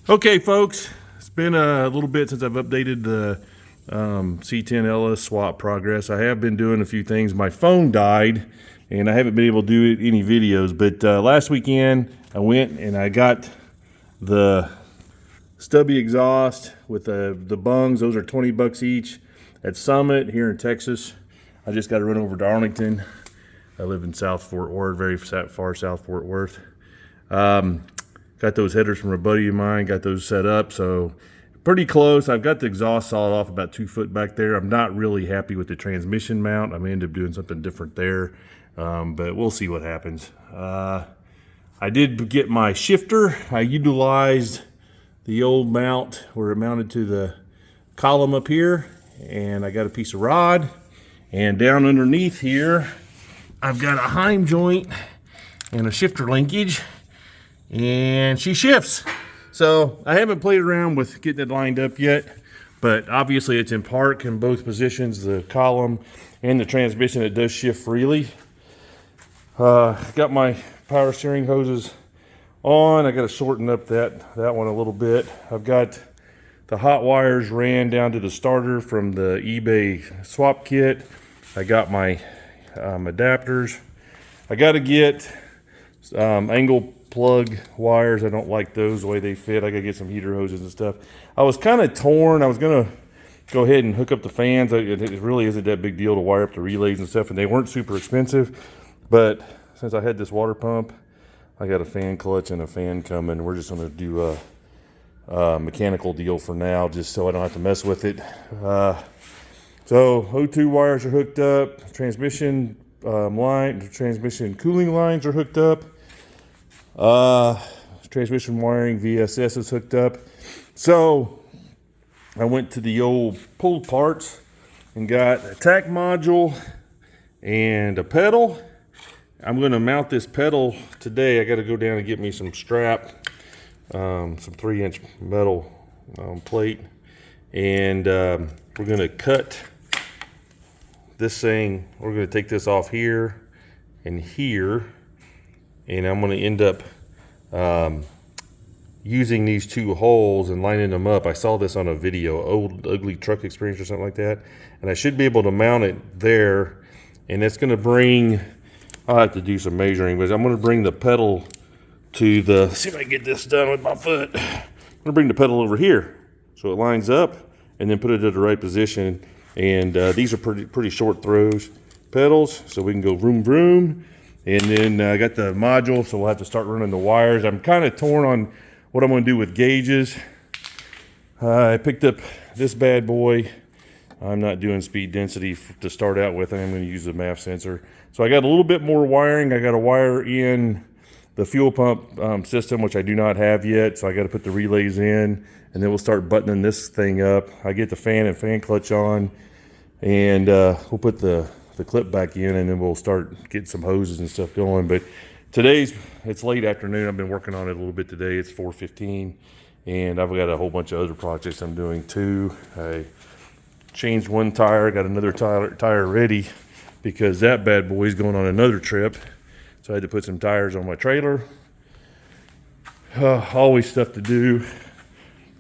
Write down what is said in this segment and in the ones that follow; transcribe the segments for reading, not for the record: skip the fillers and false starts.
Okay, folks, it's been a little bit since I've updated the C10 LS swap progress. I have been doing a few things. My phone died, and I haven't been able to do any videos, but last weekend I went and I got the stubby exhaust with the bungs. Those are 20 bucks each at Summit here in Texas. I just got to run over to Arlington. I live in South Fort Worth, very far South Fort Worth. Got those headers from a buddy of mine, got those set up, so pretty close. I've got the exhaust sawed off about 2 foot back there. I'm not really happy with the transmission mount. I may end up doing something different there, but we'll see what happens. I did get my shifter. I utilized the old mount where it mounted to the column up here, and I got a piece of rod. And down underneath here, I've got a Heim joint and a shifter linkage, and she shifts. So I haven't played around with getting it lined up yet, but obviously it's in park in both positions, the column and the transmission. It does shift freely. Got my power steering hoses on. I got to shorten up that one a little bit. I've got the hot wires ran down to the starter from the eBay swap kit. I got my adapters. I got to get angle plug wires. I don't like those the way they fit. I gotta get some heater hoses and stuff. I was kind of torn. I was gonna go ahead and hook up the fans. It really isn't that big deal to wire up the relays and stuff, and they weren't super expensive. But since I had this water pump, I got a fan clutch and a fan coming. We're just gonna do a mechanical deal for now, just so I don't have to mess with it. So O2 wires are hooked up. Transmission transmission cooling lines are hooked up. Transmission wiring VSS is hooked up. So I went to the old pulled parts and got a tack module and a pedal. I'm going to mount this pedal today. I got to go down and get me some strap, some 3-inch metal plate, and we're going to cut this thing. We're going to take this off here and here, and I'm going to end up using these 2 holes and lining them up. I saw this on a video, Old Ugly Truck Experience or something like that, and I should be able to mount it there. And it's going to bring, I'll have to do some measuring, but I'm going to bring the pedal to the, see if I can get this done with my foot. I'm going to bring the pedal over here so it lines up, and then put it at the right position. And these are pretty short throws pedals, so we can go vroom vroom. And then I got the module, so we'll have to start running the wires. I'm kind of torn on what I'm going to do with gauges. I picked up this bad boy. I'm not doing speed density to start out with. I'm going to use the MAF sensor. So I got a little bit more wiring. I got to wire in the fuel pump system, which I do not have yet. So I got to put the relays in, and then we'll start buttoning this thing up. I get the fan and fan clutch on, and we'll put the clip back in, and then we'll start getting some hoses and stuff going. But it's late afternoon. I've been working on it a little bit today. It's 4:15, and I've got a whole bunch of other projects I'm doing too. I changed one tire, got another tire ready because that bad boy's going on another trip. So I had to put some tires on my trailer. Always stuff to do.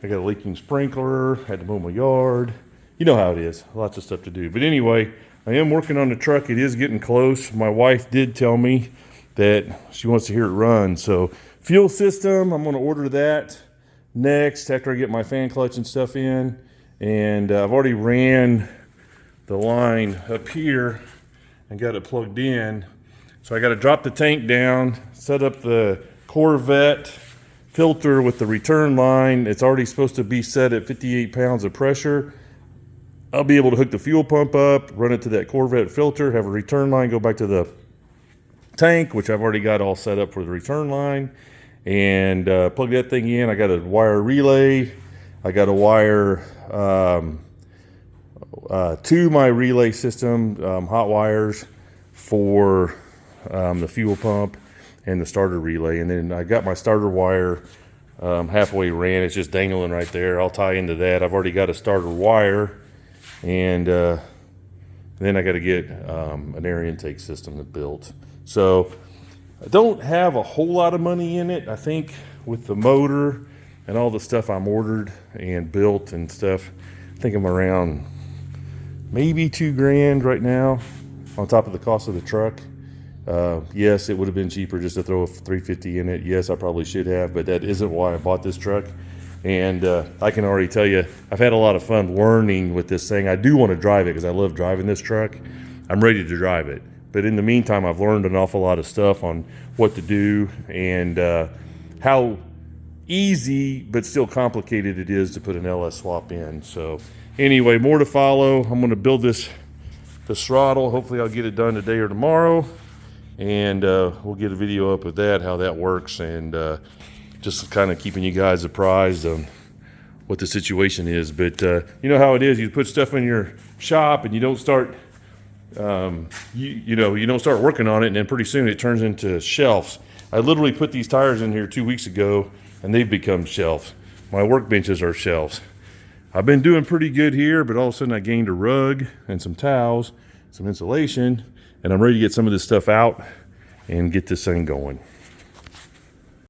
I got a leaking sprinkler, had to mow my yard. You know how it is, lots of stuff to do. But anyway, I am working on the truck. It is getting close. My wife did tell me that she wants to hear it run. So fuel system, I'm going to order that next after I get my fan clutch and stuff in. And I've already ran the line up here and got it plugged in. So I got to drop the tank down, set up the Corvette filter with the return line. It's already supposed to be set at 58 pounds of pressure. I'll be able to hook the fuel pump up, run it to that Corvette filter, have a return line, go back to the tank, which I've already got all set up for the return line, and plug that thing in. I got a wire relay. I got a wire to my relay system, hot wires for the fuel pump and the starter relay. And then I got my starter wire halfway ran. It's just dangling right there. I'll tie into that. I've already got a starter wire. And then I got to get an air intake system built. So I don't have a whole lot of money in it. I think with the motor and all the stuff I'm ordered and built and stuff, I think I'm around maybe $2,000 right now on top of the cost of the truck. Yes, it would have been cheaper just to throw a 350 in it. Yes, I probably should have, but that isn't why I bought this truck. And I can already tell you, I've had a lot of fun learning with this thing. I do want to drive it because I love driving this truck. I'm ready to drive it. But in the meantime, I've learned an awful lot of stuff on what to do and how easy but still complicated it is to put an LS swap in. So anyway, more to follow. I'm going to build the throttle. Hopefully I'll get it done today or tomorrow. And we'll get a video up of that, how that works, and just kind of keeping you guys apprised on what the situation is. But you know how it is. You put stuff in your shop and you don't start, you don't start working on it, and then pretty soon it turns into shelves. I literally put these tires in here 2 weeks ago, and they've become shelves. My workbenches are shelves. I've been doing pretty good here, but all of a sudden I gained a rug and some towels, some insulation, and I'm ready to get some of this stuff out and get this thing going.